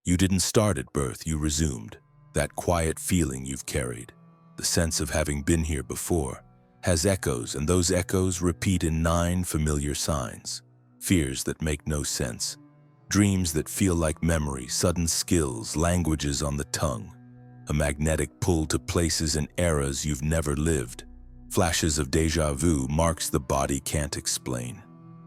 You didn't start at birth, you resumed. That quiet feeling you've carried, the sense of having been here before, has echoes, and those echoes repeat in 9 familiar signs. Fears that make no sense. Dreams that feel like memory, sudden skills, languages on the tongue. A magnetic pull to places and eras you've never lived. Flashes of déjà vu, marks the body can't explain.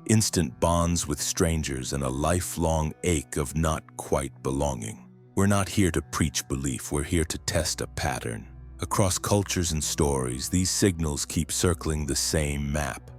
Instant bonds with strangers and a lifelong ache of not quite belonging. We're not here to preach belief, we're here to test a pattern. Across cultures and stories, these signals keep circling the same map.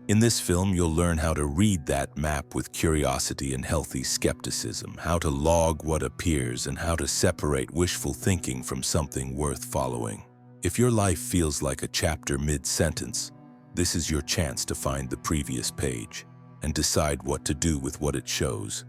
In this film, you'll learn how to read that map with curiosity and healthy skepticism, how to log what appears, and how to separate wishful thinking from something worth following. If your life feels like a chapter mid-sentence, this is your chance to find the previous page and decide what to do with what it shows.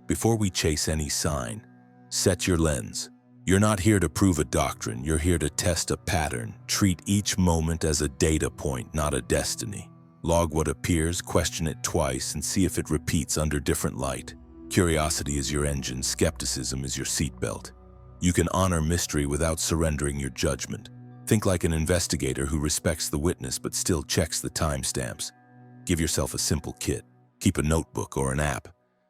Before we chase any sign, set your lens. You're not here to prove a doctrine, you're here to test a pattern. Treat each moment as a data point, not a destiny. Log what appears, question it twice, and see if it repeats under different light. Curiosity is your engine, skepticism is your seatbelt. You can honor mystery without surrendering your judgment. Think like an investigator who respects the witness but still checks the timestamps. Give yourself a simple kit. Keep a notebook or an app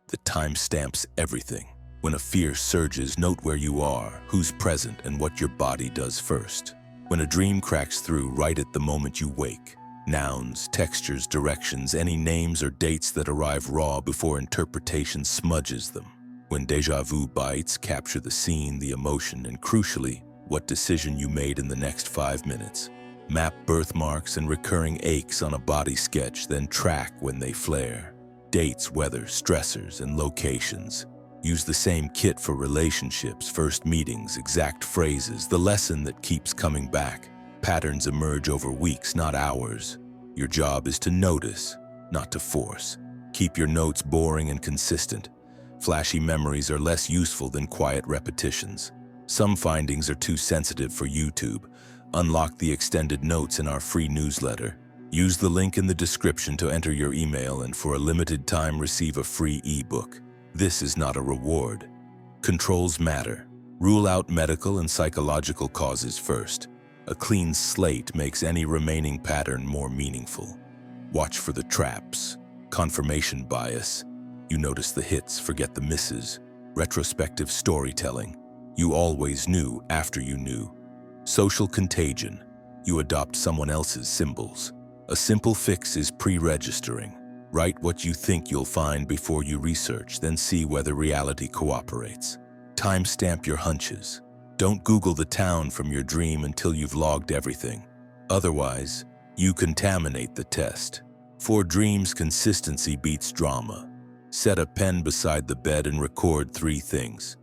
that timestamps everything. When a fear surges, note where you are, who's present, and what your body does first. When a dream cracks through, write it the moment you wake. Nouns, textures, directions, any names or dates that arrive raw before interpretation smudges them. When déjà vu bites, capture the scene, the emotion, and crucially, what decision you made in the next 5 minutes. Map birthmarks and recurring aches on a body sketch, then track when they flare. Dates, weather, stressors, and locations. Use the same kit for relationships, first meetings, exact phrases, the lesson that keeps coming back. Patterns emerge over weeks, not hours. Your job is to notice, not to force. Keep your notes boring and consistent. Flashy memories are less useful than quiet repetitions. Some findings are too sensitive for YouTube. Unlock the extended notes in our free newsletter. Use the link in the description to enter your email and for a limited time receive a free ebook. This is not a reward. Controls matter. Rule out medical and psychological causes first. A clean slate makes any remaining pattern more meaningful. Watch for the traps. Confirmation bias. You notice the hits, forget the misses. Retrospective storytelling. You always knew after you knew. Social contagion. You adopt someone else's symbols. A simple fix is pre-registering. Write what you think you'll find before you research, then see whether reality cooperates. Timestamp your hunches. Don't Google the town from your dream until you've logged everything. Otherwise, you contaminate the test. For dreams, consistency beats drama. Set a pen beside the bed and record 3 things.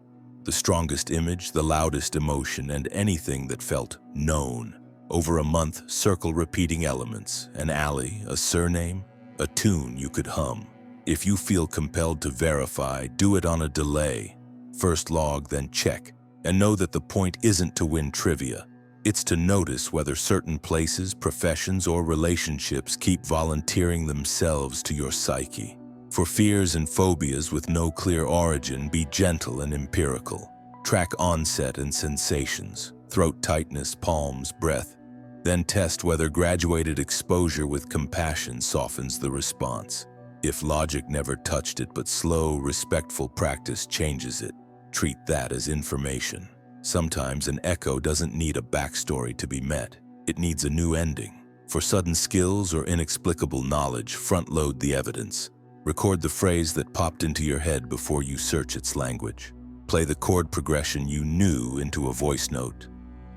The strongest image, the loudest emotion, and anything that felt known. Over a month, circle repeating elements, an alley, a surname, a tune you could hum. If you feel compelled to verify, do it on a delay. First log, then check, and know that the point isn't to win trivia. It's to notice whether certain places, professions, or relationships keep volunteering themselves to your psyche. For fears and phobias with no clear origin, be gentle and empirical. Track onset and sensations, throat tightness, palms, breath. Then test whether graduated exposure with compassion softens the response. If logic never touched it but slow, respectful practice changes it, treat that as information. Sometimes an echo doesn't need a backstory to be met. It needs a new ending. For sudden skills or inexplicable knowledge, front-load the evidence. Record the phrase that popped into your head before you search its language. Play the chord progression you knew into a voice note.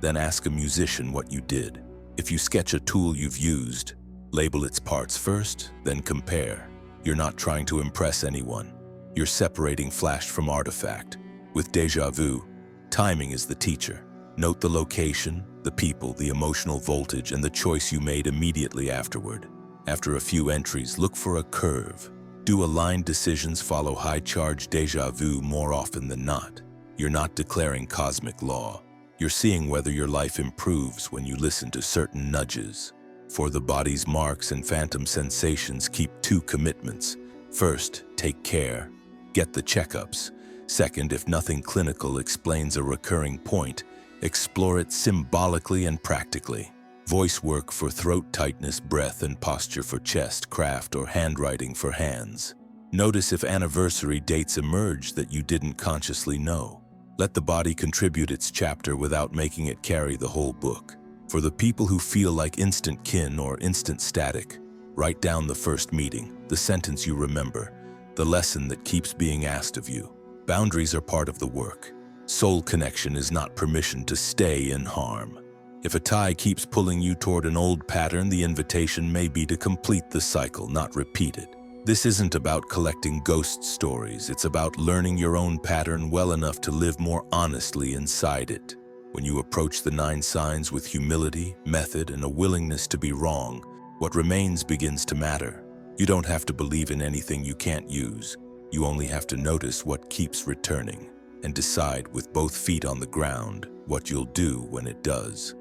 Then ask a musician what you did. If you sketch a tool you've used, label its parts first, then compare. You're not trying to impress anyone. You're separating flash from artifact. With déjà vu, timing is the teacher. Note the location, the people, the emotional voltage, and the choice you made immediately afterward. After a few entries, look for a curve. Do aligned decisions follow high-charge déjà vu more often than not? You're not declaring cosmic law. You're seeing whether your life improves when you listen to certain nudges. For the body's marks and phantom sensations, keep two commitments. First, take care. Get the checkups. Second, if nothing clinical explains a recurring point, explore it symbolically and practically. Voice work for throat tightness, breath and posture for chest, craft or handwriting for hands. Notice if anniversary dates emerge that you didn't consciously know. Let the body contribute its chapter without making it carry the whole book. For the people who feel like instant kin or instant static, write down the first meeting, the sentence you remember, the lesson that keeps being asked of you. Boundaries are part of the work. Soul connection is not permission to stay in harm. If a tie keeps pulling you toward an old pattern, the invitation may be to complete the cycle, not repeat it. This isn't about collecting ghost stories, it's about learning your own pattern well enough to live more honestly inside it. When you approach the 9 signs with humility, method, and a willingness to be wrong, what remains begins to matter. You don't have to believe in anything you can't use. You only have to notice what keeps returning and decide with both feet on the ground what you'll do when it does.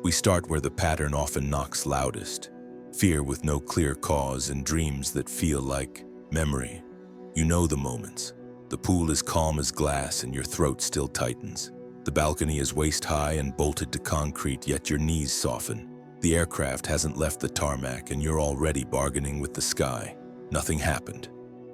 We start where the pattern often knocks loudest. Fear with no clear cause and dreams that feel like memory. You know the moments. The pool is calm as glass and your throat still tightens. The balcony is waist-high and bolted to concrete, yet your knees soften. The aircraft hasn't left the tarmac and you're already bargaining with the sky. Nothing happened.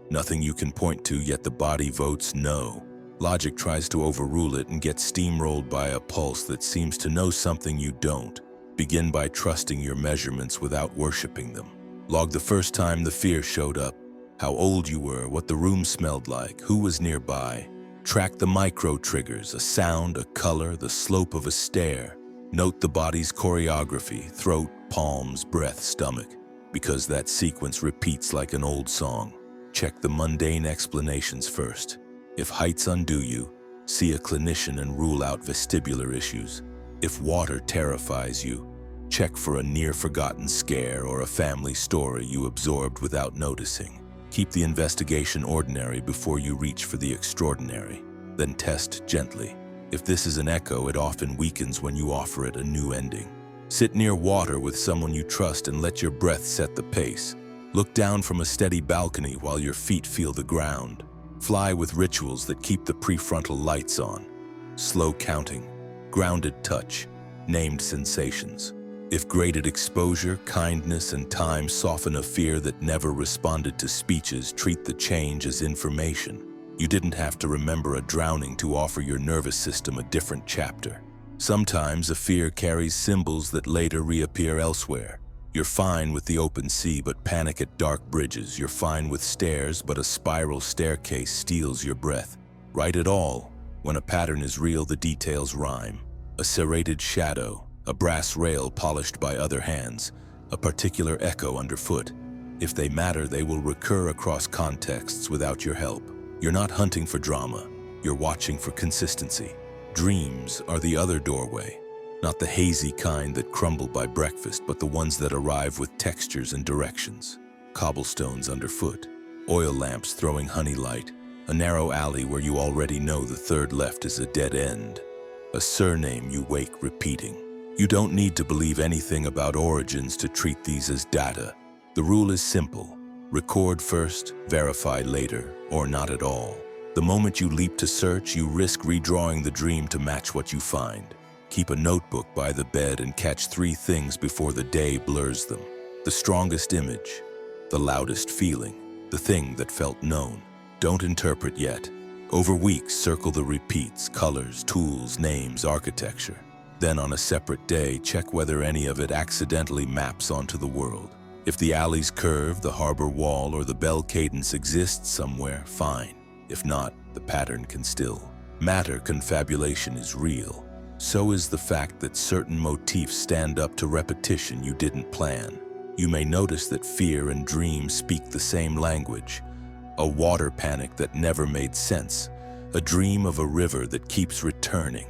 Nothing you can point to, yet the body votes no. Logic tries to overrule it and gets steamrolled by a pulse that seems to know something you don't. Begin by trusting your measurements without worshiping them. Log the first time the fear showed up, how old you were, what the room smelled like, who was nearby. Track the micro triggers, a sound, a color, the slope of a stare. Note the body's choreography, throat, palms, breath, stomach, because that sequence repeats like an old song. Check the mundane explanations first. If heights undo you, see a clinician and rule out vestibular issues. If water terrifies you, check for a near-forgotten scare or a family story you absorbed without noticing. Keep the investigation ordinary before you reach for the extraordinary. Then test gently. If this is an echo, it often weakens when you offer it a new ending. Sit near water with someone you trust and let your breath set the pace. Look down from a steady balcony while your feet feel the ground. Fly with rituals that keep the prefrontal lights on. Slow counting, grounded touch, named sensations. If graded exposure, kindness, and time soften a fear that never responded to speeches, treat the change as information. You didn't have to remember a drowning to offer your nervous system a different chapter. Sometimes a fear carries symbols that later reappear elsewhere. You're fine with the open sea but panic at dark bridges. You're fine with stairs but a spiral staircase steals your breath. Write it all. When a pattern is real, the details rhyme. A serrated shadow, a brass rail polished by other hands, a particular echo underfoot. If they matter, they will recur across contexts without your help. You're not hunting for drama, you're watching for consistency. Dreams are the other doorway, not the hazy kind that crumble by breakfast, but the ones that arrive with textures and directions. Cobblestones underfoot, oil lamps throwing honey light, a narrow alley where you already know the third left is a dead end. A surname you wake repeating. You don't need to believe anything about origins to treat these as data. The rule is simple. Record first, verify later, or not at all. The moment you leap to search, you risk redrawing the dream to match what you find. Keep a notebook by the bed and catch 3 things before the day blurs them. The strongest image, the loudest feeling, the thing that felt known. Don't interpret yet. Over weeks, circle the repeats, colors, tools, names, architecture. Then on a separate day, check whether any of it accidentally maps onto the world. If the alley's curve, the harbor wall, or the bell cadence exists somewhere, fine. If not, the pattern can still matter. Confabulation is real. So is the fact that certain motifs stand up to repetition you didn't plan. You may notice that fear and dream speak the same language. A water panic that never made sense. A dream of a river that keeps returning.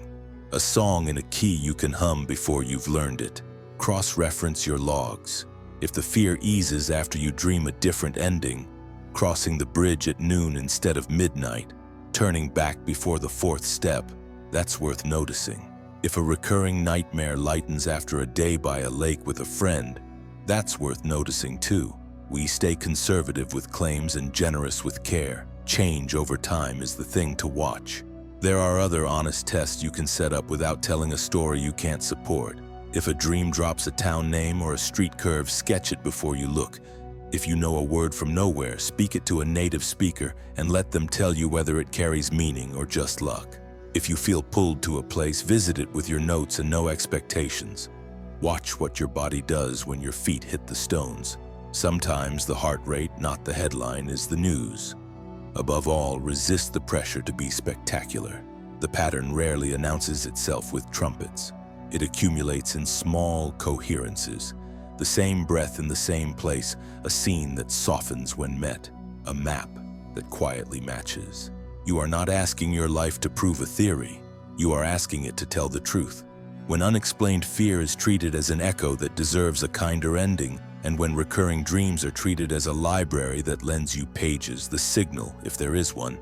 A song in a key you can hum before you've learned it. Cross-reference your logs. If the fear eases after you dream a different ending, crossing the bridge at noon instead of midnight, Turning back before the fourth step, that's worth noticing. If a recurring nightmare lightens after a day by a lake with a friend, that's worth noticing too. We stay conservative with claims and generous with care. Change over time is the thing to watch. There are other honest tests you can set up without telling a story you can't support. If a dream drops a town name or a street curve, sketch it before you look. If you know a word from nowhere, speak it to a native speaker and let them tell you whether it carries meaning or just luck. If you feel pulled to a place, visit it with your notes and no expectations. Watch what your body does when your feet hit the stones. Sometimes the heart rate, not the headline, is the news. Above all, resist the pressure to be spectacular. The pattern rarely announces itself with trumpets. It accumulates in small coherences. The same breath in the same place, a scene that softens when met, a map that quietly matches. You are not asking your life to prove a theory. You are asking it to tell the truth. When unexplained fear is treated as an echo that deserves a kinder ending, and when recurring dreams are treated as a library that lends you pages, the signal, if there is one,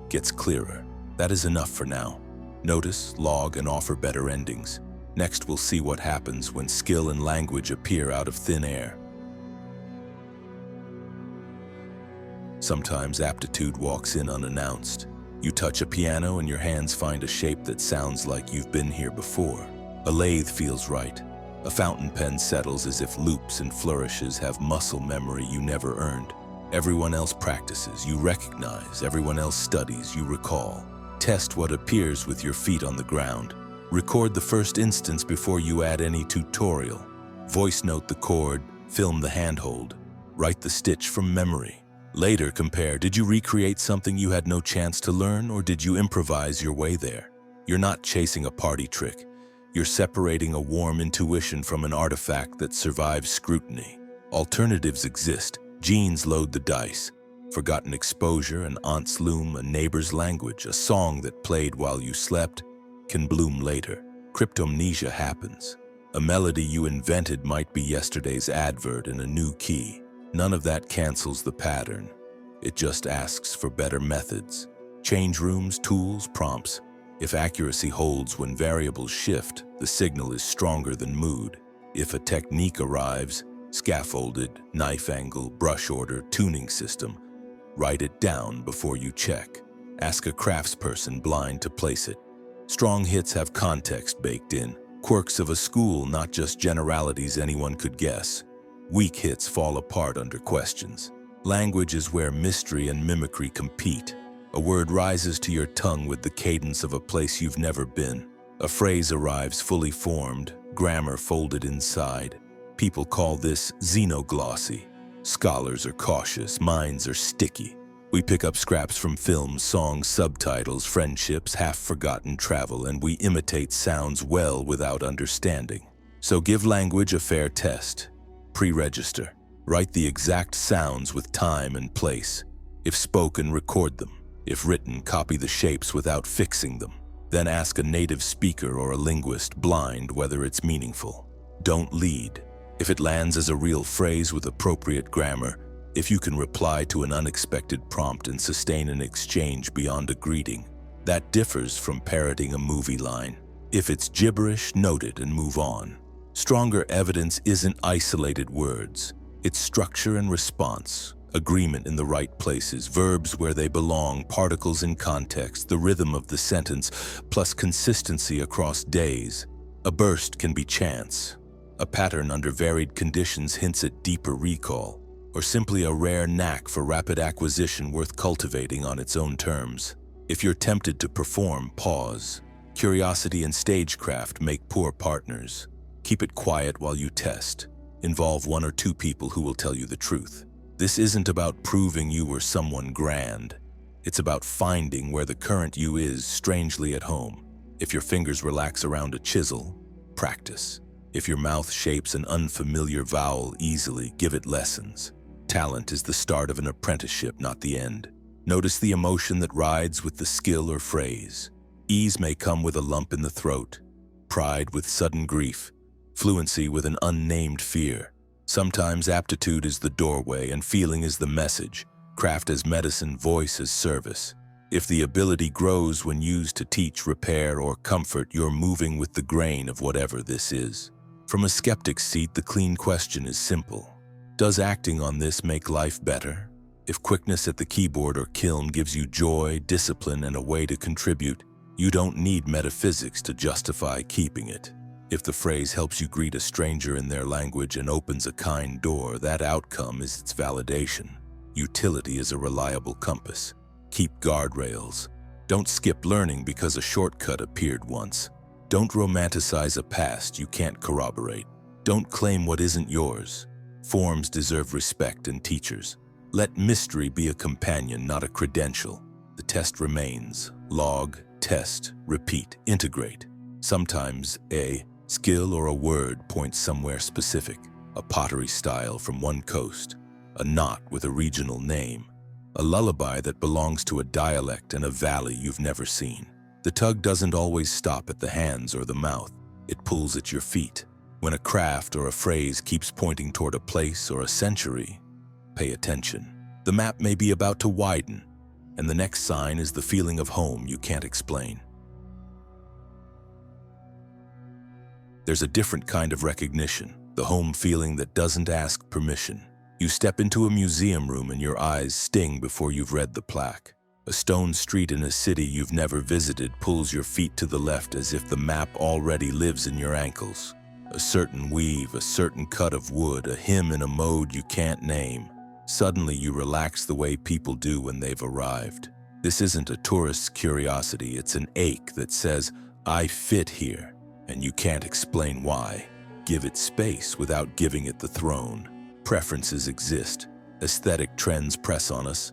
gets clearer. That is enough for now. Notice, log, and offer better endings. Next, we'll see what happens when skill and language appear out of thin air. Sometimes aptitude walks in unannounced. You touch a piano and your hands find a shape that sounds like you've been here before. A lathe feels right. A fountain pen settles as if loops and flourishes have muscle memory you never earned. Everyone else practices, you recognize. Everyone else studies, you recall. Test what appears with your feet on the ground. Record the first instance before you add any tutorial. Voice note the chord, film the handhold. Write the stitch from memory. Later compare, did you recreate something you had no chance to learn, or did you improvise your way there? You're not chasing a party trick. You're separating a warm intuition from an artifact that survives scrutiny. Alternatives exist. Genes load the dice. Forgotten exposure, an aunt's loom, a neighbor's language, a song that played while you slept, can bloom later. Cryptomnesia happens. A melody you invented might be yesterday's advert in a new key. None of that cancels the pattern. It just asks for better methods. Change rooms, tools, prompts. If accuracy holds when variables shift, the signal is stronger than mood. If a technique arrives, scaffolded, knife angle, brush order, tuning system, write it down before you check. Ask a craftsperson blind to place it. Strong hits have context baked in, quirks of a school, not just generalities anyone could guess. Weak hits fall apart under questions. Language is where mystery and mimicry compete. A word rises to your tongue with the cadence of a place you've never been. A phrase arrives fully formed, grammar folded inside. People call this xenoglossy. Scholars are cautious, minds are sticky. We pick up scraps from films, songs, subtitles, friendships, half-forgotten travel, and we imitate sounds well without understanding. So give language a fair test. Pre-register. Write the exact sounds with time and place. If spoken, record them. If written, copy the shapes without fixing them. Then ask a native speaker or a linguist blind whether it's meaningful. Don't lead. If it lands as a real phrase with appropriate grammar, if you can reply to an unexpected prompt and sustain an exchange beyond a greeting, that differs from parroting a movie line. If it's gibberish, note it and move on. Stronger evidence isn't isolated words. It's structure and response. Agreement in the right places, verbs where they belong, particles in context, the rhythm of the sentence, plus consistency across days. A burst can be chance. A pattern under varied conditions hints at deeper recall, or simply a rare knack for rapid acquisition worth cultivating on its own terms. If you're tempted to perform, pause. Curiosity and stagecraft make poor partners. Keep it quiet while you test. Involve one or two people who will tell you the truth. This isn't about proving you were someone grand. It's about finding where the current you is strangely at home. If your fingers relax around a chisel, practice. If your mouth shapes an unfamiliar vowel easily, give it lessons. Talent is the start of an apprenticeship, not the end. Notice the emotion that rides with the skill or phrase. Ease may come with a lump in the throat, pride with sudden grief, fluency with an unnamed fear. Sometimes aptitude is the doorway and feeling is the message, craft as medicine, voice as service. If the ability grows when used to teach, repair, or comfort, you're moving with the grain of whatever this is. From a skeptic's seat, the clean question is simple. Does acting on this make life better? If quickness at the keyboard or kiln gives you joy, discipline, and a way to contribute, you don't need metaphysics to justify keeping it. If the phrase helps you greet a stranger in their language and opens a kind door, that outcome is its validation. Utility is a reliable compass. Keep guardrails. Don't skip learning because a shortcut appeared once. Don't romanticize a past you can't corroborate. Don't claim what isn't yours. Forms deserve respect and teachers. Let mystery be a companion, not a credential. The test remains. Log, test, repeat, integrate. Sometimes a skill or a word points somewhere specific. A pottery style from one coast. A knot with a regional name. A lullaby that belongs to a dialect and a valley you've never seen. The tug doesn't always stop at the hands or the mouth. It pulls at your feet. When a craft or a phrase keeps pointing toward a place or a century, pay attention. The map may be about to widen, and the next sign is the feeling of home you can't explain. There's a different kind of recognition, the home feeling that doesn't ask permission. You step into a museum room and your eyes sting before you've read the plaque. A stone street in a city you've never visited pulls your feet to the left as if the map already lives in your ankles. A certain weave, a certain cut of wood, a hymn in a mode you can't name. Suddenly you relax the way people do when they've arrived. This isn't a tourist's curiosity, it's an ache that says, I fit here, and you can't explain why. Give it space without giving it the throne. Preferences exist. Aesthetic trends press on us.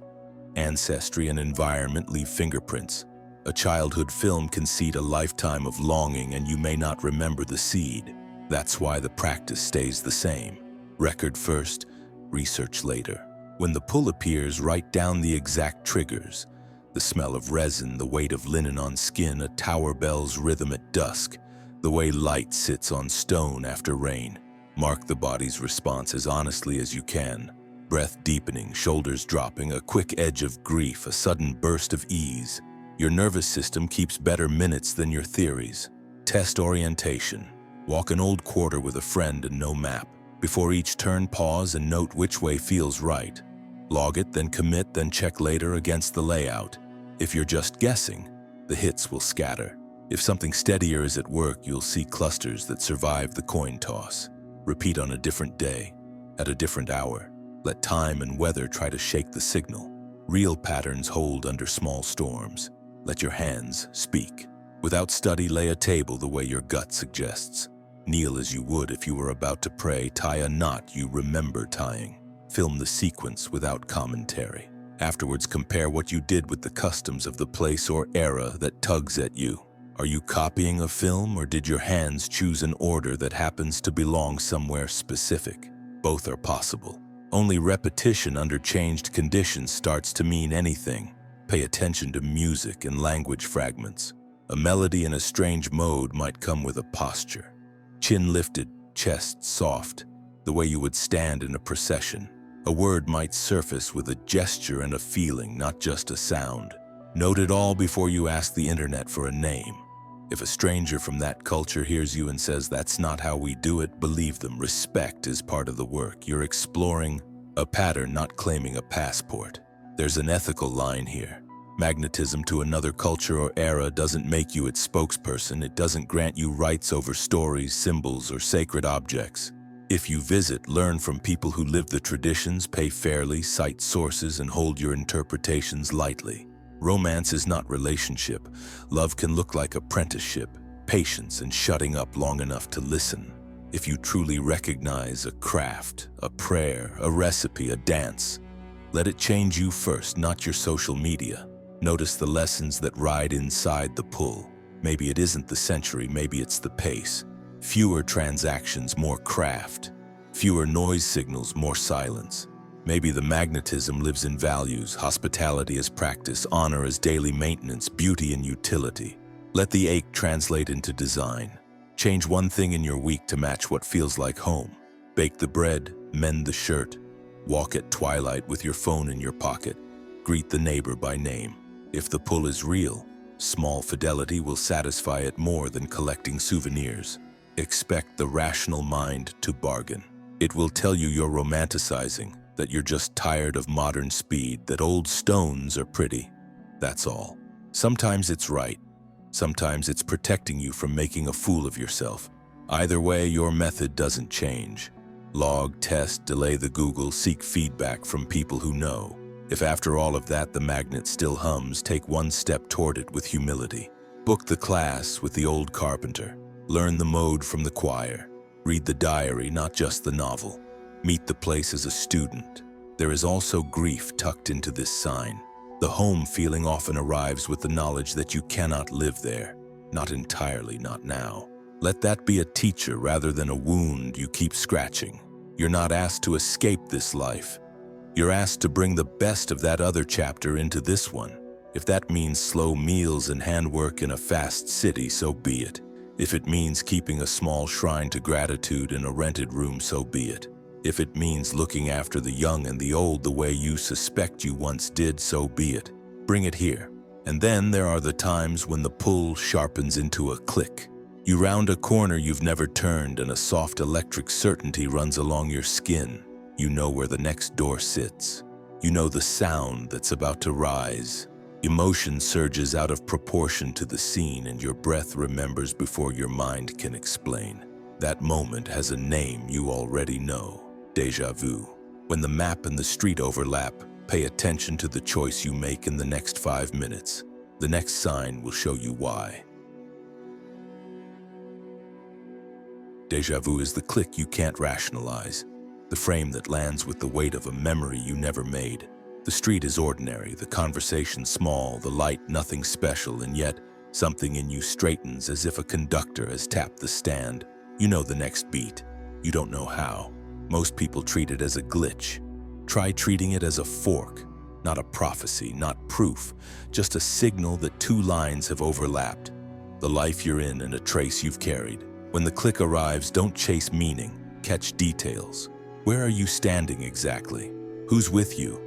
Ancestry and environment leave fingerprints. A childhood film can seed a lifetime of longing, and you may not remember the seed. That's why the practice stays the same. Record first, research later. When the pull appears, write down the exact triggers. The smell of resin, the weight of linen on skin, a tower bell's rhythm at dusk, the way light sits on stone after rain. Mark the body's response as honestly as you can. Breath deepening, shoulders dropping, a quick edge of grief, a sudden burst of ease. Your nervous system keeps better minutes than your theories. Test orientation. Walk an old quarter with a friend and no map. Before each turn, pause and note which way feels right. Log it, then commit, then check later against the layout. If you're just guessing, the hits will scatter. If something steadier is at work, you'll see clusters that survive the coin toss. Repeat on a different day, at a different hour. Let time and weather try to shake the signal. Real patterns hold under small storms. Let your hands speak. Without study, lay a table the way your gut suggests. Kneel as you would if you were about to pray. Tie a knot you remember tying. Film the sequence without commentary. Afterwards, compare what you did with the customs of the place or era that tugs at you. Are you copying a film, or did your hands choose an order that happens to belong somewhere specific? Both are possible. Only repetition under changed conditions starts to mean anything. Pay attention to music and language fragments. A melody in a strange mode might come with a posture. Chin lifted, chest soft, the way you would stand in a procession. A word might surface with a gesture and a feeling, not just a sound. Note it all before you ask the internet for a name. If a stranger from that culture hears you and says, "That's not how we do it," believe them. Respect is part of the work. You're exploring a pattern, not claiming a passport. There's an ethical line here. Magnetism to another culture or era doesn't make you its spokesperson. It doesn't grant you rights over stories, symbols, or sacred objects. If you visit, learn from people who live the traditions, pay fairly, cite sources, and hold your interpretations lightly. Romance is not relationship. Love can look like apprenticeship, patience, and shutting up long enough to listen. If you truly recognize a craft, a prayer, a recipe, a dance, let it change you first, not your social media. Notice the lessons that ride inside the pull. Maybe it isn't the century, maybe it's the pace. Fewer transactions, more craft. Fewer noise signals, more silence. Maybe the magnetism lives in values, hospitality as practice, honor as daily maintenance, beauty and utility. Let the ache translate into design. Change one thing in your week to match what feels like home. Bake the bread, mend the shirt, walk at twilight with your phone in your pocket, greet the neighbor by name. If the pull is real, small fidelity will satisfy it more than collecting souvenirs. Expect the rational mind to bargain. It will tell you you're romanticizing, that you're just tired of modern speed, that old stones are pretty. That's all. Sometimes it's right. Sometimes it's protecting you from making a fool of yourself. Either way, your method doesn't change. Log, test, delay the Google, seek feedback from people who know. If after all of that the magnet still hums, take one step toward it with humility. Book the class with the old carpenter. Learn the mode from the choir. Read the diary, not just the novel. Meet the place as a student. There is also grief tucked into this sign. The home feeling often arrives with the knowledge that you cannot live there. Not entirely, not now. Let that be a teacher rather than a wound you keep scratching. You're not asked to escape this life. You're asked to bring the best of that other chapter into this one. If that means slow meals and handwork in a fast city, so be it. If it means keeping a small shrine to gratitude in a rented room, so be it. If it means looking after the young and the old the way you suspect you once did, so be it. Bring it here. And then there are the times when the pull sharpens into a click. You round a corner you've never turned and a soft electric certainty runs along your skin. You know where the next door sits. You know the sound that's about to rise. Emotion surges out of proportion to the scene and your breath remembers before your mind can explain. That moment has a name you already know. Deja vu. When the map and the street overlap, pay attention to the choice you make in the next 5 minutes. The next sign will show you why. Deja vu is the click you can't rationalize, the frame that lands with the weight of a memory you never made. The street is ordinary, the conversation small, the light nothing special, and yet something in you straightens as if a conductor has tapped the stand. You know the next beat. You don't know how. Most people treat it as a glitch. Try treating it as a fork, not a prophecy, not proof, just a signal that 2 lines have overlapped. The life you're in and a trace you've carried. When the click arrives, don't chase meaning, catch details. Where are you standing exactly? Who's with you?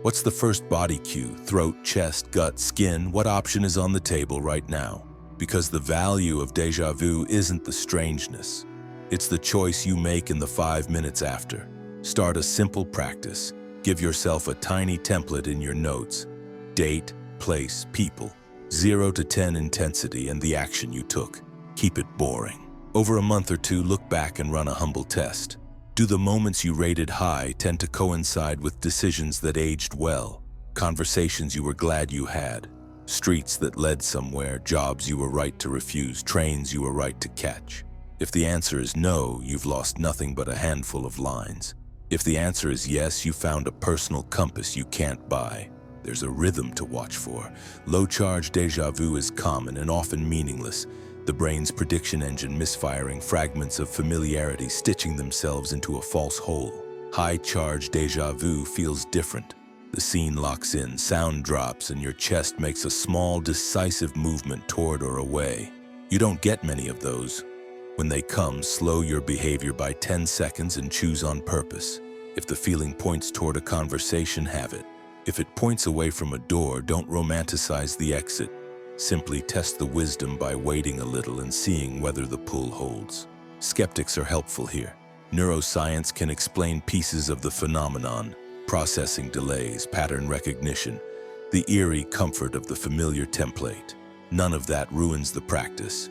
What's the first body cue? Throat, chest, gut, skin? What option is on the table right now? Because the value of deja vu isn't the strangeness. It's the choice you make in the 5 minutes after. Start a simple practice. Give yourself a tiny template in your notes. Date, place, people. 0 to 10 intensity and the action you took. Keep it boring. Over a month or 2, look back and run a humble test. Do the moments you rated high tend to coincide with decisions that aged well? Conversations you were glad you had? Streets that led somewhere, jobs you were right to refuse, trains you were right to catch? If the answer is no, you've lost nothing but a handful of lines. If the answer is yes, you found a personal compass you can't buy. There's a rhythm to watch for. Low-charge deja vu is common and often meaningless. The brain's prediction engine misfiring fragments of familiarity stitching themselves into a false whole. High-charge deja vu feels different. The scene locks in, sound drops, and your chest makes a small, decisive movement toward or away. You don't get many of those. When they come, slow your behavior by 10 seconds and choose on purpose. If the feeling points toward a conversation, have it. If it points away from a door, don't romanticize the exit. Simply test the wisdom by waiting a little and seeing whether the pull holds. Skeptics are helpful here. Neuroscience can explain pieces of the phenomenon, processing delays, pattern recognition, the eerie comfort of the familiar template. None of that ruins the practice.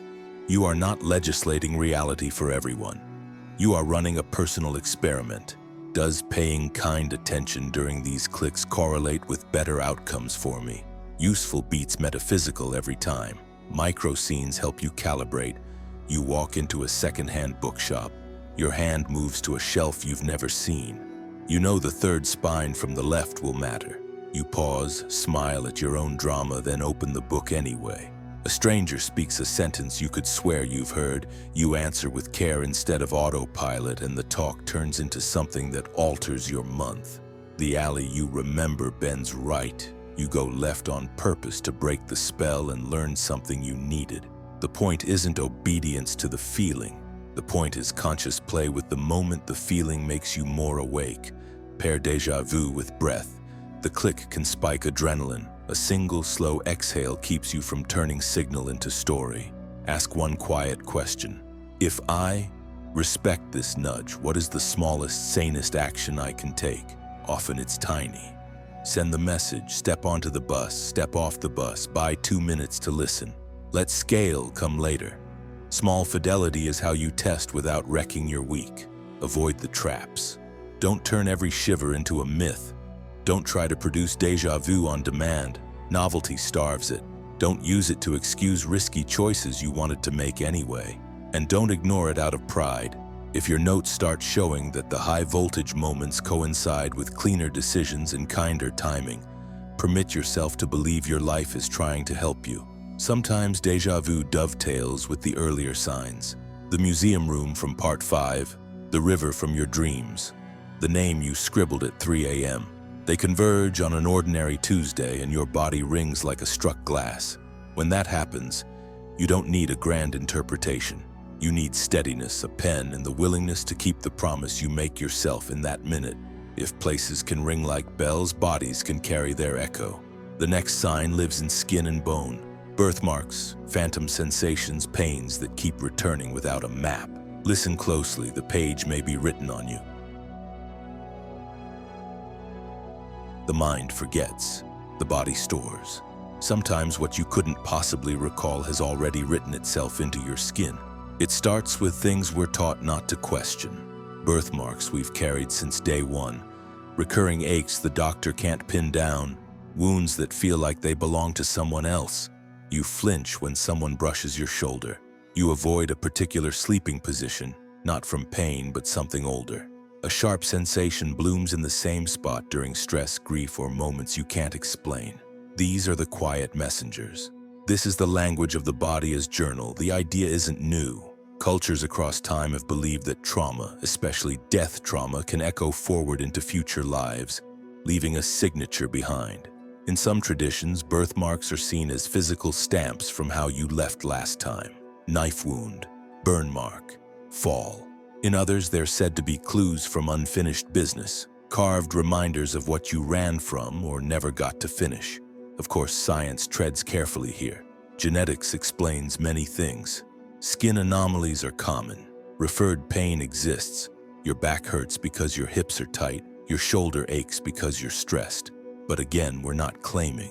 You are not legislating reality for everyone. You are running a personal experiment. Does paying kind attention during these clicks correlate with better outcomes for me? Useful beats metaphysical every time. Micro scenes help you calibrate. You walk into a secondhand bookshop. Your hand moves to a shelf you've never seen. You know the third spine from the left will matter. You pause, smile at your own drama, then open the book anyway. A stranger speaks a sentence you could swear you've heard. You answer with care instead of autopilot, and the talk turns into something that alters your month. The alley you remember bends right. You go left on purpose to break the spell and learn something you needed. The point isn't obedience to the feeling. The point is conscious play with the moment the feeling makes you more awake. Pair deja vu with breath. The click can spike adrenaline. A single slow exhale keeps you from turning signal into story. Ask one quiet question. If I respect this nudge, what is the smallest, sanest action I can take? Often it's tiny. Send the message, step onto the bus, step off the bus, buy 2 minutes to listen. Let scale come later. Small fidelity is how you test without wrecking your week. Avoid the traps. Don't turn every shiver into a myth. Don't try to produce déjà vu on demand. Novelty starves it. Don't use it to excuse risky choices you wanted to make anyway. And don't ignore it out of pride. If your notes start showing that the high-voltage moments coincide with cleaner decisions and kinder timing, permit yourself to believe your life is trying to help you. Sometimes déjà vu dovetails with the earlier signs. The museum room from part 5, the river from your dreams, the name you scribbled at 3 a.m. They converge on an ordinary Tuesday and your body rings like a struck glass. When that happens, you don't need a grand interpretation. You need steadiness, a pen, and the willingness to keep the promise you make yourself in that minute. If places can ring like bells, bodies can carry their echo. The next sign lives in skin and bone. Birthmarks, phantom sensations, pains that keep returning without a map. Listen closely, the page may be written on you. The mind forgets, the body stores. Sometimes what you couldn't possibly recall has already written itself into your skin. It starts with things we're taught not to question. Birthmarks we've carried since day one. Recurring aches the doctor can't pin down. Wounds that feel like they belong to someone else. You flinch when someone brushes your shoulder. You avoid a particular sleeping position, not from pain but something older. A sharp sensation blooms in the same spot during stress, grief, or moments you can't explain. These are the quiet messengers. This is the language of the body as journal. The idea isn't new. Cultures across time have believed that trauma, especially death trauma, can echo forward into future lives, leaving a signature behind. In some traditions, birthmarks are seen as physical stamps from how you left last time. Knife wound, burn mark, fall. In others, they're said to be clues from unfinished business, carved reminders of what you ran from or never got to finish. Of course, science treads carefully here. Genetics explains many things. Skin anomalies are common. Referred pain exists. Your back hurts because your hips are tight. Your shoulder aches because you're stressed. But again, we're not claiming.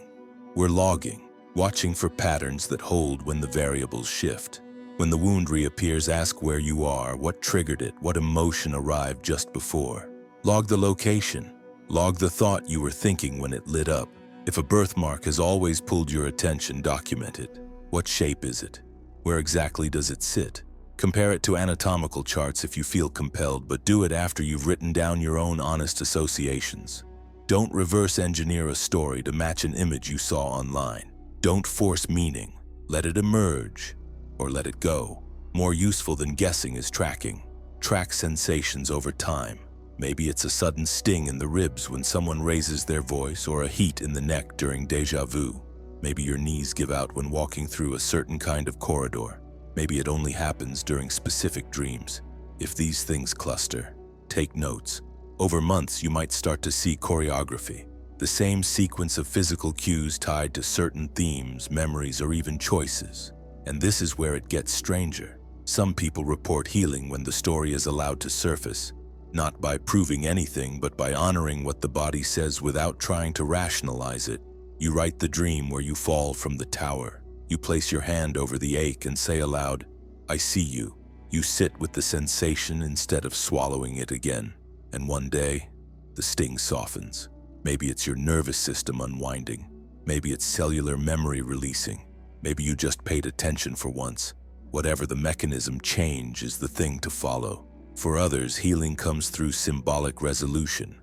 We're logging, watching for patterns that hold when the variables shift. When the wound reappears, ask where you are, what triggered it, what emotion arrived just before. Log the location. Log the thought you were thinking when it lit up. If a birthmark has always pulled your attention, document it. What shape is it? Where exactly does it sit? Compare it to anatomical charts if you feel compelled, but do it after you've written down your own honest associations. Don't reverse engineer a story to match an image you saw online. Don't force meaning. Let it emerge, or let it go. More useful than guessing is tracking. Track sensations over time. Maybe it's a sudden sting in the ribs when someone raises their voice, or a heat in the neck during déjà vu. Maybe your knees give out when walking through a certain kind of corridor. Maybe it only happens during specific dreams. If these things cluster, take notes. Over months, you might start to see choreography. The same sequence of physical cues tied to certain themes, memories, or even choices. And this is where it gets stranger. Some people report healing when the story is allowed to surface. Not by proving anything, but by honoring what the body says without trying to rationalize it. You write the dream where you fall from the tower. You place your hand over the ache and say aloud, "I see you." You sit with the sensation instead of swallowing it again. And one day, the sting softens. Maybe it's your nervous system unwinding. Maybe it's cellular memory releasing. Maybe you just paid attention for once. Whatever the mechanism, change is the thing to follow. For others, healing comes through symbolic resolution.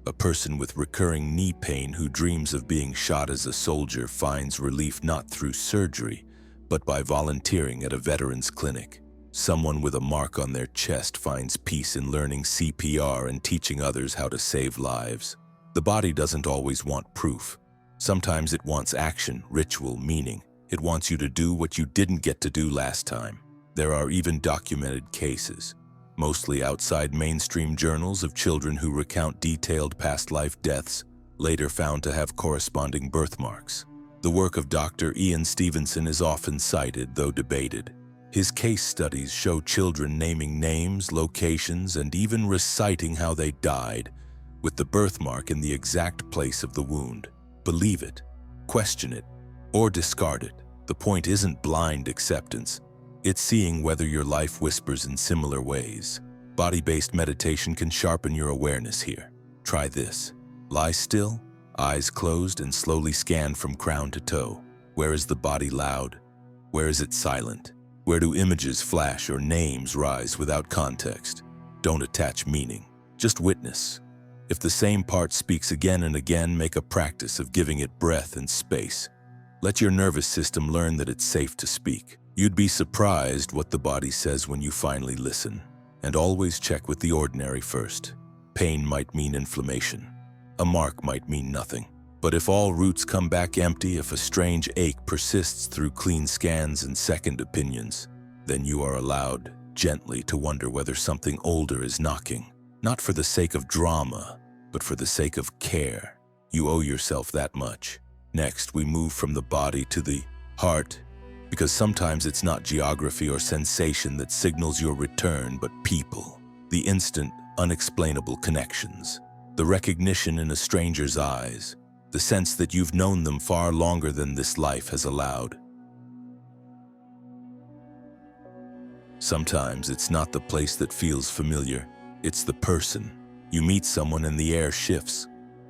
A person with recurring knee pain who dreams of being shot as a soldier finds relief not through surgery, but by volunteering at a veterans clinic. Someone with a mark on their chest finds peace in learning CPR and teaching others how to save lives. The body doesn't always want proof. Sometimes it wants action, ritual, meaning. It wants you to do what you didn't get to do last time. There are even documented cases, mostly outside mainstream journals, of children who recount detailed past life deaths, later found to have corresponding birthmarks. The work of Dr. Ian Stevenson is often cited, though debated. His case studies show children naming names, locations, and even reciting how they died, with the birthmark in the exact place of the wound. Believe it, question it, or discard it. The point isn't blind acceptance. It's seeing whether your life whispers in similar ways. Body-based meditation can sharpen your awareness here. Try this. Lie still, eyes closed, and slowly scan from crown to toe. Where is the body loud? Where is it silent? Where do images flash or names rise without context? Don't attach meaning, just witness. If the same part speaks again and again, make a practice of giving it breath and space. Let your nervous system learn that it's safe to speak. You'd be surprised what the body says when you finally listen. And always check with the ordinary first. Pain might mean inflammation. A mark might mean nothing. But if all roots come back empty, if a strange ache persists through clean scans and second opinions, then you are allowed, gently, to wonder whether something older is knocking. Not for the sake of drama, but for the sake of care. You owe yourself that much. Next, we move from the body to the heart, because sometimes it's not geography or sensation that signals your return, but people. The instant, unexplainable connections. The recognition in a stranger's eyes. The sense that you've known them far longer than this life has allowed. Sometimes it's not the place that feels familiar. It's the person. You meet someone and the air shifts.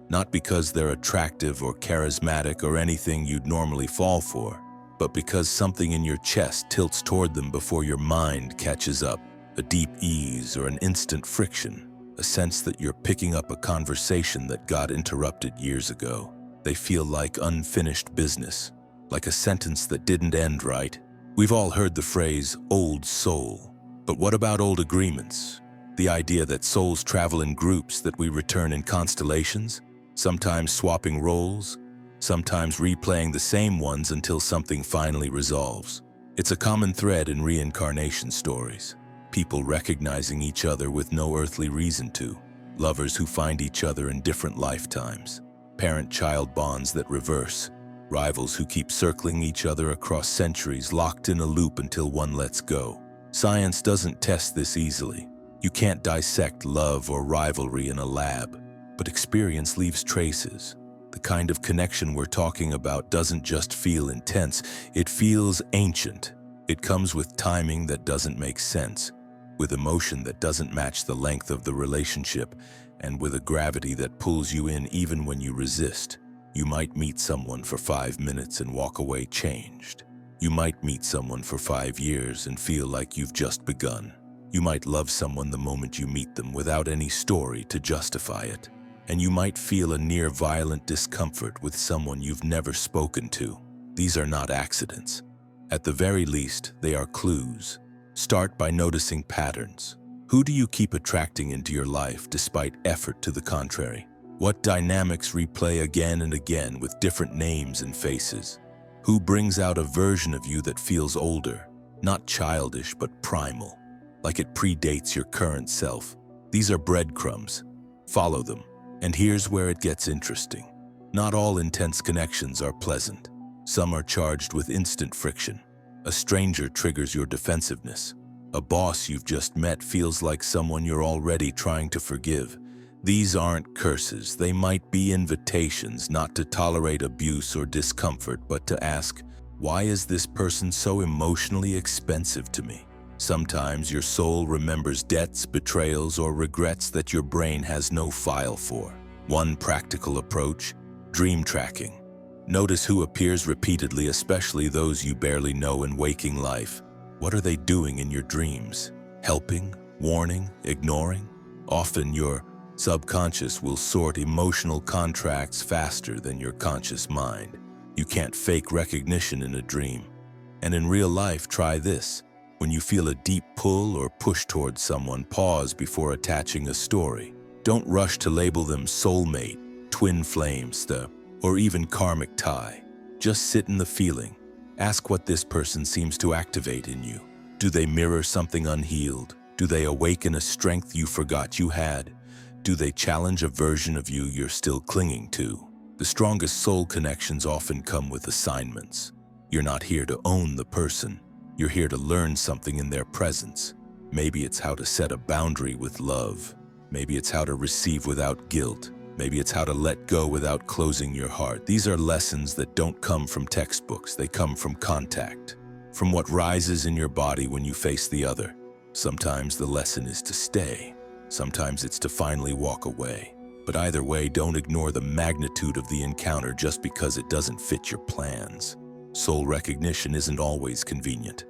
Not because they're attractive or charismatic or anything you'd normally fall for, but because something in your chest tilts toward them before your mind catches up. A deep ease or an instant friction. A sense that you're picking up a conversation that got interrupted years ago. They feel like unfinished business, like a sentence that didn't end right. We've all heard the phrase, old soul. But what about old agreements? The idea that souls travel in groups, that we return in constellations, sometimes swapping roles, sometimes replaying the same ones until something finally resolves. It's a common thread in reincarnation stories. People recognizing each other with no earthly reason to. Lovers who find each other in different lifetimes. Parent-child bonds that reverse. Rivals who keep circling each other across centuries, locked in a loop until one lets go. Science doesn't test this easily. You can't dissect love or rivalry in a lab, but experience leaves traces. The kind of connection we're talking about doesn't just feel intense, it feels ancient. It comes with timing that doesn't make sense, with emotion that doesn't match the length of the relationship, and with a gravity that pulls you in even when you resist. You might meet someone for 5 minutes and walk away changed. You might meet someone for 5 years and feel like you've just begun. You might love someone the moment you meet them without any story to justify it. And you might feel a near-violent discomfort with someone you've never spoken to. These are not accidents. At the very least, they are clues. Start by noticing patterns. Who do you keep attracting into your life despite effort to the contrary? What dynamics replay again and again with different names and faces? Who brings out a version of you that feels older, not childish but primal, like it predates your current self? These are breadcrumbs. Follow them. And here's where it gets interesting. Not all intense connections are pleasant. Some are charged with instant friction. A stranger triggers your defensiveness. A boss you've just met feels like someone you're already trying to forgive. These aren't curses. They might be invitations not to tolerate abuse or discomfort, but to ask, why is this person so emotionally expensive to me? Sometimes your soul remembers debts, betrayals, or regrets that your brain has no file for. One practical approach, dream tracking. Notice who appears repeatedly, especially those you barely know in waking life. What are they doing in your dreams? Helping, warning, ignoring? Often your subconscious will sort emotional contracts faster than your conscious mind. You can't fake recognition in a dream. And in real life, try this. When you feel a deep pull or push towards someone, pause before attaching a story. Don't rush to label them soulmate, twin flame, or even karmic tie. Just sit in the feeling. Ask what this person seems to activate in you. Do they mirror something unhealed? Do they awaken a strength you forgot you had? do they challenge a version of you you're still clinging to? The strongest soul connections often come with assignments. You're not here to own the person. You're here to learn something in their presence. Maybe it's how to set a boundary with love. Maybe it's how to receive without guilt. Maybe it's how to let go without closing your heart. These are lessons that don't come from textbooks. They come from contact, from what rises in your body when you face the other. Sometimes the lesson is to stay. Sometimes it's to finally walk away. But either way, don't ignore the magnitude of the encounter just because it doesn't fit your plans. Soul recognition isn't always convenient.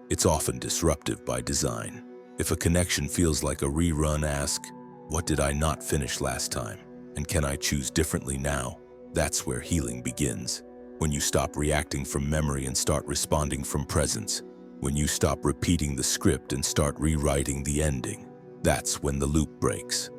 It's often disruptive by design. If a connection feels like a rerun, ask, what did I not finish last time? And can I choose differently now? That's where healing begins. When you stop reacting from memory and start responding from presence. When you stop repeating the script and start rewriting the ending. That's when the loop breaks.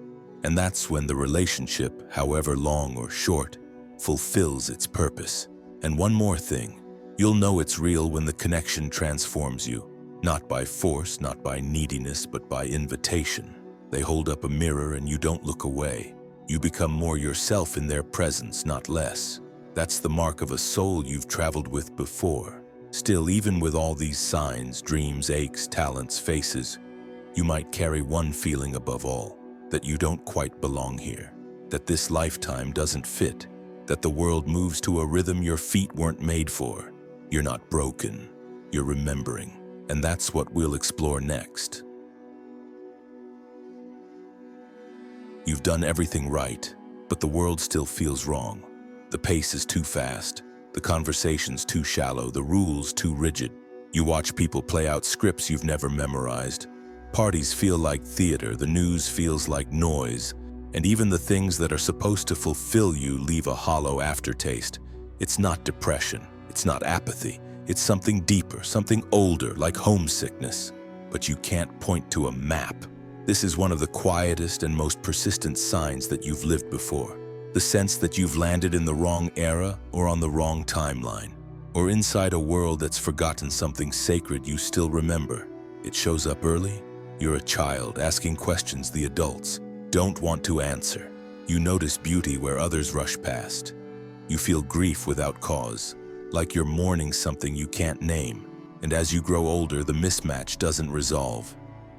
And that's when the relationship, however long or short, fulfills its purpose. And one more thing, you'll know it's real when the connection transforms you. Not by force, not by neediness, but by invitation. They hold up a mirror and you don't look away. You become more yourself in their presence, not less. That's the mark of a soul you've traveled with before. Still, even with all these signs, dreams, aches, talents, faces, you might carry one feeling above all, that you don't quite belong here, that this lifetime doesn't fit, that the world moves to a rhythm your feet weren't made for. You're not broken, you're remembering, and that's what we'll explore next. You've done everything right, but the world still feels wrong. The pace is too fast, the conversation's too shallow, the rules too rigid. You watch people play out scripts you've never memorized. Parties feel like theater, the news feels like noise, and even the things that are supposed to fulfill you leave a hollow aftertaste. It's not depression, it's not apathy, it's something deeper, something older, like homesickness. But you can't point to a map. This is one of the quietest and most persistent signs that you've lived before. The sense that you've landed in the wrong era or on the wrong timeline, or inside a world that's forgotten something sacred you still remember. It shows up early. You're a child asking questions the adults don't want to answer. You notice beauty where others rush past. You feel grief without cause, like you're mourning something you can't name. And as you grow older, the mismatch doesn't resolve.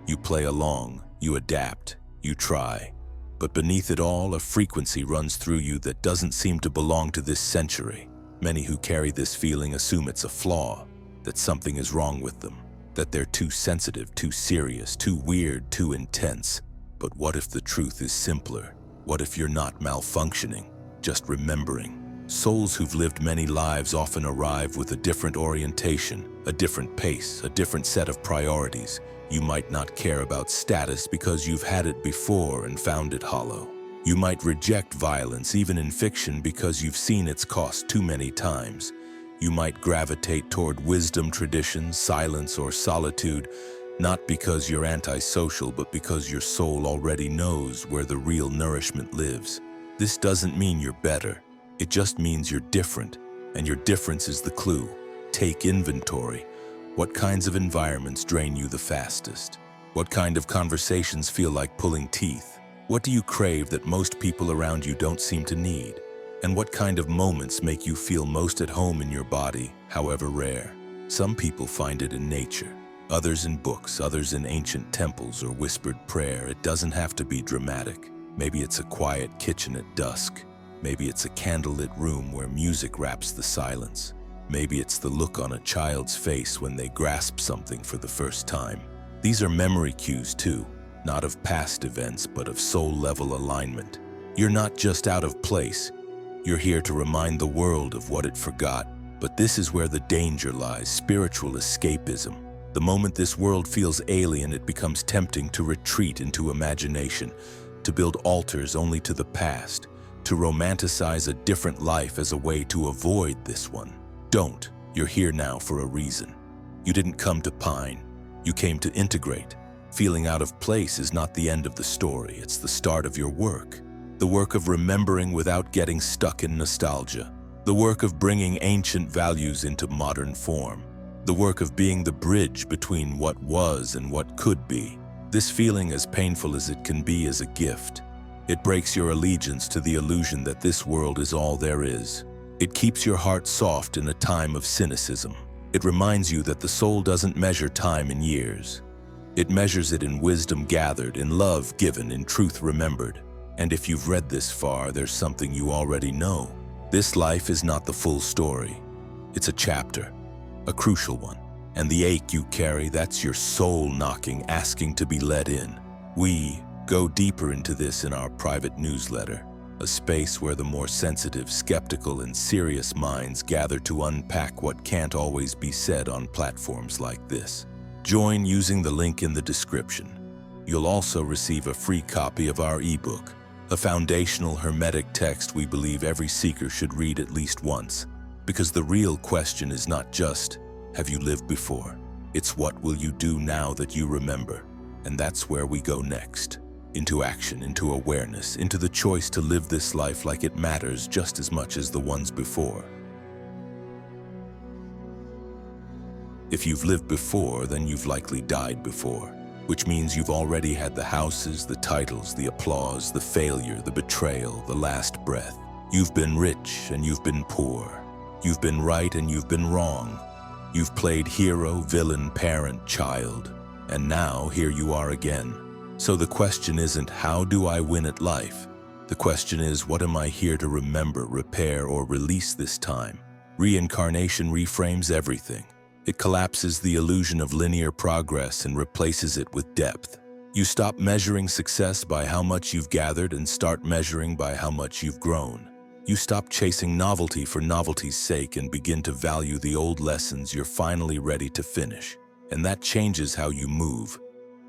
You play along. You adapt, you try, but beneath it all, a frequency runs through you that doesn't seem to belong to this century. Many who carry this feeling assume it's a flaw, that something is wrong with them, that they're too sensitive, too serious, too weird, too intense. But what if the truth is simpler? What if you're not malfunctioning, just remembering? Souls who've lived many lives often arrive with a different orientation, a different pace, a different set of priorities. You might not care about status because you've had it before and found it hollow. You might reject violence, even in fiction, because you've seen its cost too many times. You might gravitate toward wisdom traditions, silence, or solitude, not because you're antisocial, but because your soul already knows where the real nourishment lives. This doesn't mean you're better. It just means you're different, and your difference is the clue. Take inventory. What kinds of environments drain you the fastest? What kind of conversations feel like pulling teeth? What do you crave that most people around you don't seem to need? And what kind of moments make you feel most at home in your body, however rare? Some people find it in nature, others in books, others in ancient temples or whispered prayer. It doesn't have to be dramatic. Maybe it's a quiet kitchen at dusk. Maybe it's a candlelit room where music wraps the silence. Maybe it's the look on a child's face when they grasp something for the first time. These are memory cues too, not of past events, but of soul-level alignment. You're not just out of place. You're here to remind the world of what it forgot. But this is where the danger lies, spiritual escapism. The moment this world feels alien, it becomes tempting to retreat into imagination, to build altars only to the past, to romanticize a different life as a way to avoid this one. Don't. You're here now for a reason. You didn't come to pine. You came to integrate. Feeling out of place is not the end of the story. It's the start of your work. The work of remembering without getting stuck in nostalgia. The work of bringing ancient values into modern form. The work of being the bridge between what was and what could be. This feeling, as painful as it can be, is a gift. It breaks your allegiance to the illusion that this world is all there is. It keeps your heart soft in a time of cynicism. It reminds you that the soul doesn't measure time in years. It measures it in wisdom gathered, in love given, in truth remembered. And if you've read this far, there's something you already know. This life is not the full story. It's a chapter, a crucial one. And the ache you carry, that's your soul knocking, asking to be let in. We go deeper into this in our private newsletter, a space where the more sensitive, skeptical, and serious minds gather to unpack what can't always be said on platforms like this. Join using the link in the description. You'll also receive a free copy of our ebook, a foundational hermetic text we believe every seeker should read at least once. Because the real question is not just, have you lived before? It's what will you do now that you remember? And that's where we go next. Into action, into awareness, into the choice to live this life like it matters just as much as the ones before. If you've lived before, then you've likely died before, which means you've already had the houses, the titles, the applause, the failure, the betrayal, the last breath. You've been rich and you've been poor. You've been right and you've been wrong. You've played hero, villain, parent, child. And now here you are again. So the question isn't, how do I win at life? The question is, what am I here to remember, repair, or release this time? Reincarnation reframes everything. It collapses the illusion of linear progress and replaces it with depth. You stop measuring success by how much you've gathered and start measuring by how much you've grown. You stop chasing novelty for novelty's sake and begin to value the old lessons you're finally ready to finish. And that changes how you move.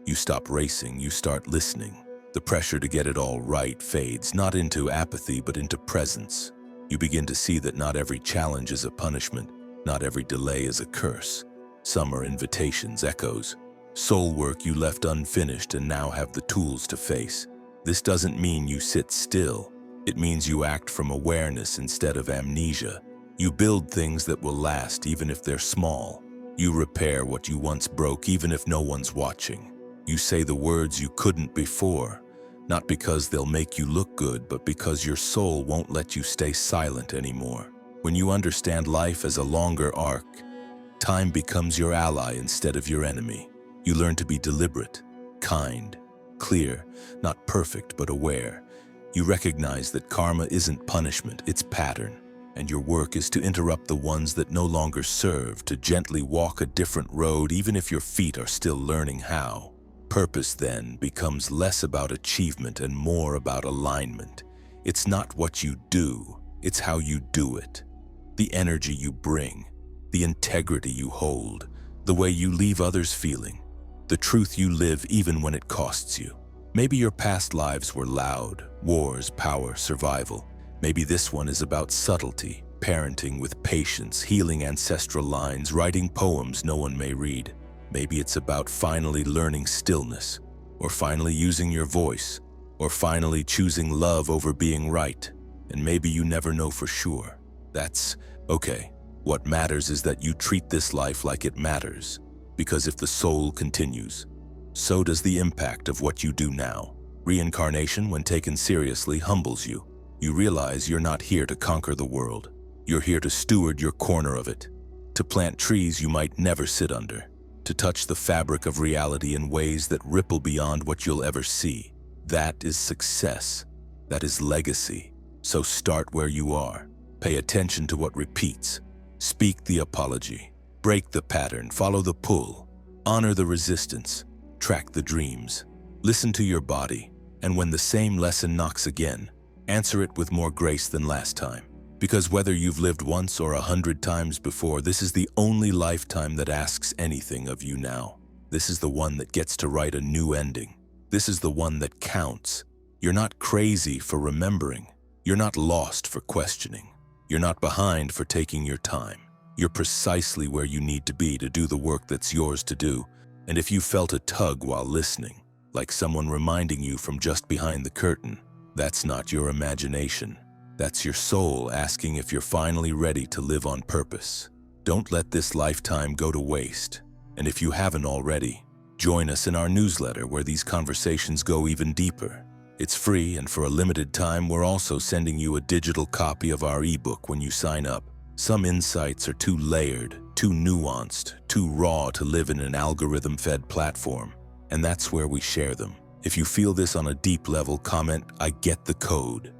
You stop racing, you start listening. The pressure to get it all right fades, not into apathy, but into presence. You begin to see that not every challenge is a punishment, not every delay is a curse. Some are invitations, echoes, soul work you left unfinished and now have the tools to face. This doesn't mean you sit still. It means you act from awareness instead of amnesia. You build things that will last even if they're small. You repair what you once broke even if no one's watching. You say the words you couldn't before, not because they'll make you look good, but because your soul won't let you stay silent anymore. When you understand life as a longer arc, time becomes your ally instead of your enemy. You learn to be deliberate, kind, clear, not perfect but aware. You recognize that karma isn't punishment, it's pattern. And your work is to interrupt the ones that no longer serve, to gently walk a different road even if your feet are still learning how. Purpose then becomes less about achievement and more about alignment. It's not what you do, it's how you do it. The energy you bring, the integrity you hold, the way you leave others feeling, the truth you live even when it costs you. Maybe your past lives were loud, wars, power, survival. Maybe this one is about subtlety, parenting with patience, healing ancestral lines, writing poems no one may read. Maybe it's about finally learning stillness, or finally using your voice, or finally choosing love over being right. And maybe you never know for sure. That's okay. What matters is that you treat this life like it matters, because if the soul continues, so does the impact of what you do now. Reincarnation, when taken seriously, humbles you. You realize you're not here to conquer the world. You're here to steward your corner of it, to plant trees you might never sit under, to touch the fabric of reality in ways that ripple beyond what you'll ever see. That is success. That is legacy. So start where you are. Pay attention to what repeats. Speak the apology. Break the pattern. Follow the pull. Honor the resistance. Track the dreams. Listen to your body. And when the same lesson knocks again, answer it with more grace than last time. Because whether you've lived once or 100 times before, this is the only lifetime that asks anything of you now. This is the one that gets to write a new ending. This is the one that counts. You're not crazy for remembering. You're not lost for questioning. You're not behind for taking your time. You're precisely where you need to be to do the work that's yours to do. And if you felt a tug while listening, like someone reminding you from just behind the curtain, that's not your imagination. That's your soul asking if you're finally ready to live on purpose. Don't let this lifetime go to waste. And if you haven't already, join us in our newsletter where these conversations go even deeper. It's free, and for a limited time, we're also sending you a digital copy of our ebook when you sign up. Some insights are too layered, too nuanced, too raw to live in an algorithm-fed platform, and that's where we share them. If you feel this on a deep level, comment, "I get the code."